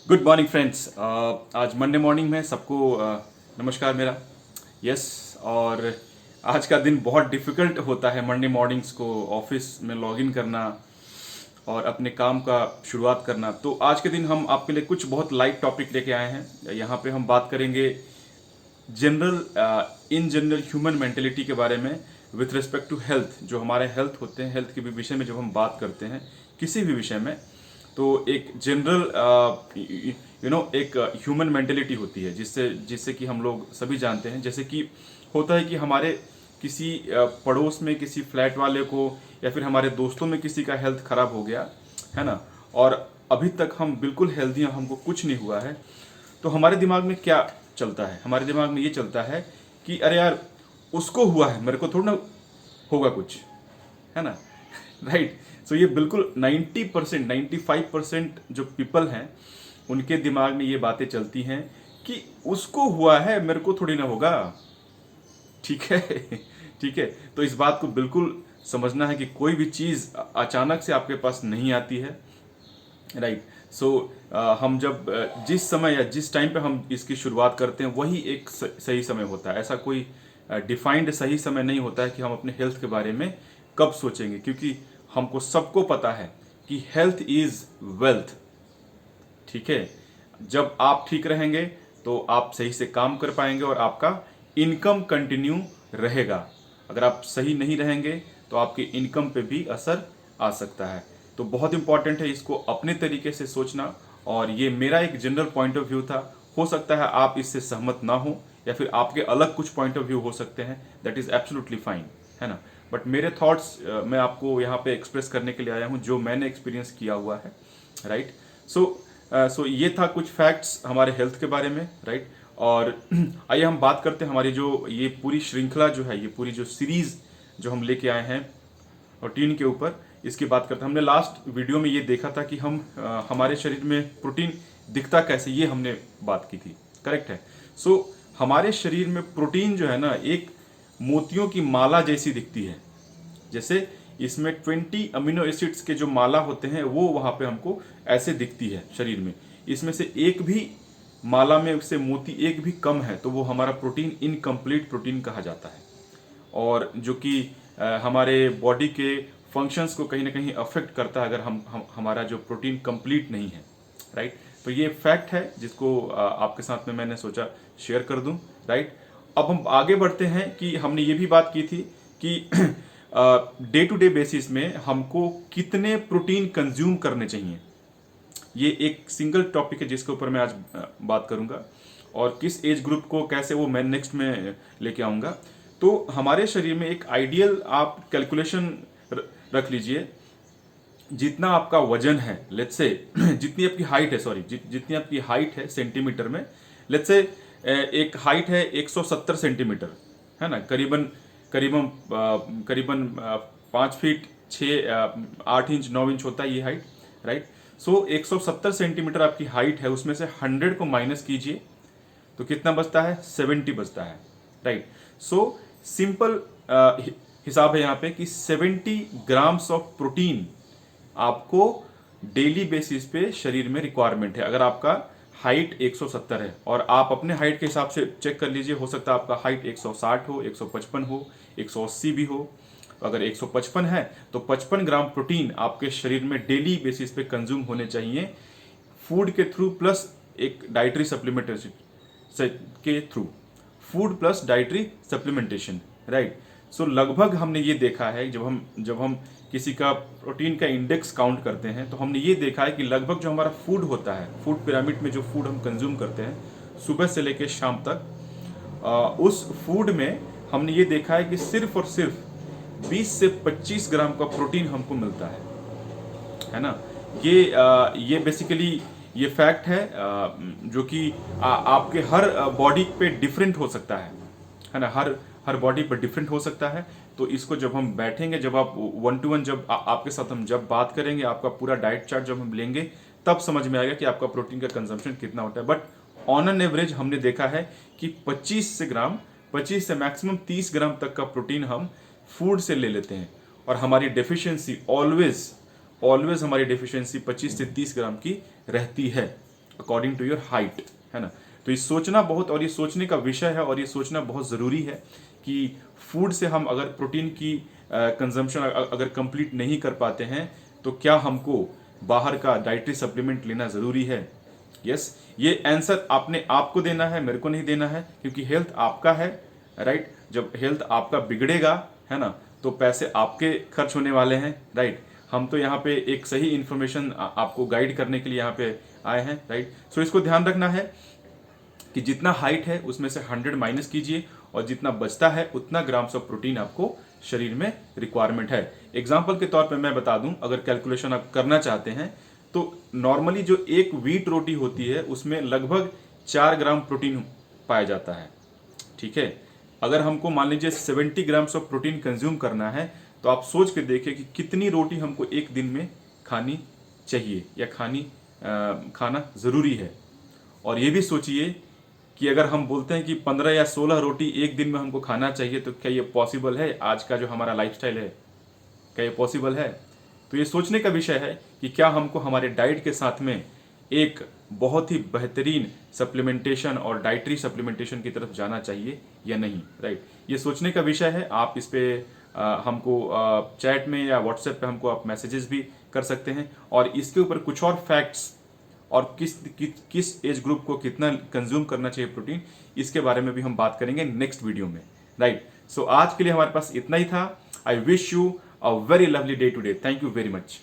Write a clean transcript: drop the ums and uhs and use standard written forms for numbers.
Good morning friends. आज Monday morning में सबको नमस्कार मेरा। यस। और आज का दिन बहुत डिफ़िकल्ट होता है मंडे मॉर्निंग्स को ऑफिस में लॉगिन करना और अपने काम का शुरुआत करना। तो आज के दिन हम आपके लिए कुछ बहुत लाइट टॉपिक लेके आए हैं। यहाँ पे हम बात करेंगे इन जनरल ह्यूमन मेंटेलिटी के बारे में विथ रिस्पेक्ट टू हेल्थ। जो हमारे हेल्थ होते हैं, हेल्थ के भी विषय में जब हम बात करते हैं किसी भी विषय में, तो एक जनरल एक ह्यूमन मेंटेलिटी होती है जिससे जिससे कि हम लोग सभी जानते हैं। जैसे कि होता है कि हमारे किसी पड़ोस में किसी फ्लैट वाले को या फिर हमारे दोस्तों में किसी का हेल्थ खराब हो गया है ना, और अभी तक हम बिल्कुल हेल्दी हैं, हमको कुछ नहीं हुआ है, तो हमारे दिमाग में क्या चलता है? हमारे दिमाग में ये चलता है कि अरे यार, उसको हुआ है, मेरे को थोड़ा ना होगा कुछ, है ना। राइट। सो ये बिल्कुल 90% 95% जो पीपल हैं उनके दिमाग में ये बातें चलती हैं कि उसको हुआ है, मेरे को थोड़ी ना होगा। ठीक है। ठीक है। तो इस बात को बिल्कुल समझना है कि कोई भी चीज़ अचानक से आपके पास नहीं आती है। राइट। सो हम जब जिस समय या जिस टाइम पे हम इसकी शुरुआत करते हैं वही एक सही समय होता है। ऐसा कोई डिफाइंड सही समय नहीं होता है कि हम अपने हेल्थ के बारे में कब सोचेंगे, क्योंकि हमको सबको पता है कि हेल्थ इज वेल्थ। ठीक है। जब आप ठीक रहेंगे तो आप सही से काम कर पाएंगे और आपका इनकम कंटिन्यू रहेगा। अगर आप सही नहीं रहेंगे तो आपके इनकम पे भी असर आ सकता है। तो बहुत इंपॉर्टेंट है इसको अपने तरीके से सोचना। और ये मेरा एक जनरल पॉइंट ऑफ व्यू था। हो सकता है आप इससे सहमत ना हो या फिर आपके अलग कुछ पॉइंट ऑफ व्यू हो सकते हैं, दैट इज एब्सोल्युटली फाइन, है ना। बट मेरे थॉट्स मैं आपको यहाँ पे एक्सप्रेस करने के लिए आया हूँ जो मैंने एक्सपीरियंस किया हुआ है। राइट। सो ये था कुछ फैक्ट्स हमारे हेल्थ के बारे में। राइट। और आइए हम बात करते हैं हमारी जो ये पूरी श्रृंखला जो है, ये पूरी जो सीरीज जो हम लेके आए हैं प्रोटीन के ऊपर, इसकी बात करते हैं। हमने लास्ट वीडियो में ये देखा था कि हम हमारे शरीर में प्रोटीन दिखता कैसे, ये हमने बात की थी। करेक्ट है। सो हमारे शरीर में प्रोटीन जो है ना, एक मोतियों की माला जैसी दिखती है। जैसे इसमें 20 अमीनो एसिड्स के जो माला होते हैं वो वहां पे हमको ऐसे दिखती है शरीर में। इसमें से एक भी माला में से मोती एक भी कम है तो वो हमारा प्रोटीन इनकम्प्लीट प्रोटीन कहा जाता है, और जो कि हमारे बॉडी के फंक्शंस को कहीं ना कहीं अफेक्ट करता है अगर हमारा जो प्रोटीन कंप्लीट नहीं है। राइट। तो ये फैक्ट है जिसको आपके साथ में मैंने सोचा शेयर कर दूं। राइट। अब हम आगे बढ़ते हैं कि हमने ये भी बात की थी कि डे टू डे बेसिस में हमको कितने प्रोटीन कंज्यूम करने चाहिए। ये एक सिंगल टॉपिक है जिसके ऊपर मैं आज बात करूंगा, और किस एज ग्रुप को कैसे, वो मैं नेक्स्ट में लेके आऊंगा। तो हमारे शरीर में एक आइडियल आप कैलकुलेशन रख लीजिए। जितना आपका वजन है, लेट्स से जितनी आपकी हाइट है, सॉरी जितनी आपकी हाइट है सेंटीमीटर में, लेट्स से एक हाइट है 170 सेंटीमीटर, है ना। करीबन करीबन करीबन 5 फीट 8 इंच 9 इंच होता है ये हाइट। राइट। सो 170 सेंटीमीटर आपकी हाइट है, उसमें से 100 को माइनस कीजिए तो कितना बचता है? 70 बचता है। राइट। सो सिंपल हिसाब है यहाँ पे कि 70 ग्राम्स ऑफ प्रोटीन आपको डेली बेसिस पे शरीर में रिक्वायरमेंट है। अगर आपका हाइट 170 है और आप अपने हाइट के हिसाब से चेक कर लीजिए, हो सकता है आपका हाइट 160 हो, 155 हो, 180 भी हो। अगर 155 है तो 55 ग्राम प्रोटीन आपके शरीर में डेली बेसिस पे कंज्यूम होने चाहिए, फूड के थ्रू प्लस एक डाइटरी सप्लीमेंटेशन के through, food plus dietary supplementation. Right. So लगभग हमने ये देखा है, जब हम किसी का प्रोटीन का इंडेक्स काउंट करते हैं तो हमने ये देखा है कि लगभग जो हमारा फूड होता है, फूड पिरामिड में जो फूड हम कंज्यूम करते हैं सुबह से लेकर शाम तक, उस फूड में हमने ये देखा है कि सिर्फ और सिर्फ 20 से 25 ग्राम का प्रोटीन हमको मिलता है ना। ये बेसिकली ये फैक्ट है जो कि आपके हर बॉडी पे डिफरेंट हो सकता है ना। हर बॉडी पर डिफरेंट हो सकता है। तो इसको जब हम बैठेंगे, जब आप 1 to 1 जब आपके साथ हम जब बात करेंगे, आपका पूरा डाइट चार्ट जब हम लेंगे, तब समझ में आएगा कि आपका प्रोटीन का कंजम्पशन कितना होता है। बट ऑन एन एवरेज हमने देखा है कि 25 से मैक्सिमम 30 ग्राम तक का प्रोटीन हम फूड से ले लेते हैं, और हमारी डेफिशिएंसी ऑलवेज हमारी डेफिशिएंसी 25 से 30 ग्राम की रहती है। अकॉर्डिंग टू योर हाइट, है ना। तो ये सोचना बहुत, और ये सोचने का विषय है, और ये सोचना बहुत ज़रूरी है कि फूड से हम अगर प्रोटीन की कंजम्पशन अगर कंप्लीट नहीं कर पाते हैं तो क्या हमको बाहर का डाइटरी सप्लीमेंट लेना ज़रूरी है। यस, ये आंसर आपने आपको देना है, मेरे को नहीं देना है, क्योंकि हेल्थ आपका है, राइट। जब हेल्थ आपका बिगड़ेगा, है ना, तो पैसे आपके खर्च होने वाले हैं, राइट। हम तो यहाँ पे एक सही इन्फॉर्मेशन आपको गाइड करने के लिए यहाँ पे आए हैं, राइट। सो इसको ध्यान रखना है कि जितना हाइट है उसमें से 100 माइनस कीजिए, और जितना बचता है उतना ग्राम्स ऑफ प्रोटीन आपको शरीर में रिक्वायरमेंट है। एग्जाम्पल के तौर पे मैं बता दूं, अगर कैलकुलेशन आप करना चाहते हैं तो नॉर्मली जो एक व्हीट रोटी होती है उसमें लगभग 4 ग्राम प्रोटीन पाया जाता है, ठीक है। अगर हमको मान लीजिए 70 ग्राम्स ऑफ प्रोटीन कंज्यूम करना है तो आप सोच के देखिए कि कितनी रोटी हमको एक दिन में खानी चाहिए या खाना ज़रूरी है। और ये भी सोचिए कि अगर हम बोलते हैं कि 15 या 16 रोटी एक दिन में हमको खाना चाहिए, तो क्या ये पॉसिबल है? आज का जो हमारा लाइफस्टाइल है, क्या ये पॉसिबल है? तो ये सोचने का विषय है कि क्या हमको हमारे डाइट के साथ में एक बहुत ही बेहतरीन सप्लीमेंटेशन और डाइटरी सप्लीमेंटेशन की तरफ जाना चाहिए या नहीं, राइट। ये सोचने का विषय है। आप इस पे हमको चैट में या व्हाट्सएप पे हमको आप मैसेजेस भी कर सकते हैं, और इसके ऊपर कुछ और फैक्ट्स और किस एज ग्रुप को कितना कंज्यूम करना चाहिए प्रोटीन, इसके बारे में भी हम बात करेंगे नेक्स्ट वीडियो में, राइट। सो आज के लिए हमारे पास इतना ही था। I wish you a very lovely day today. Thank you very much.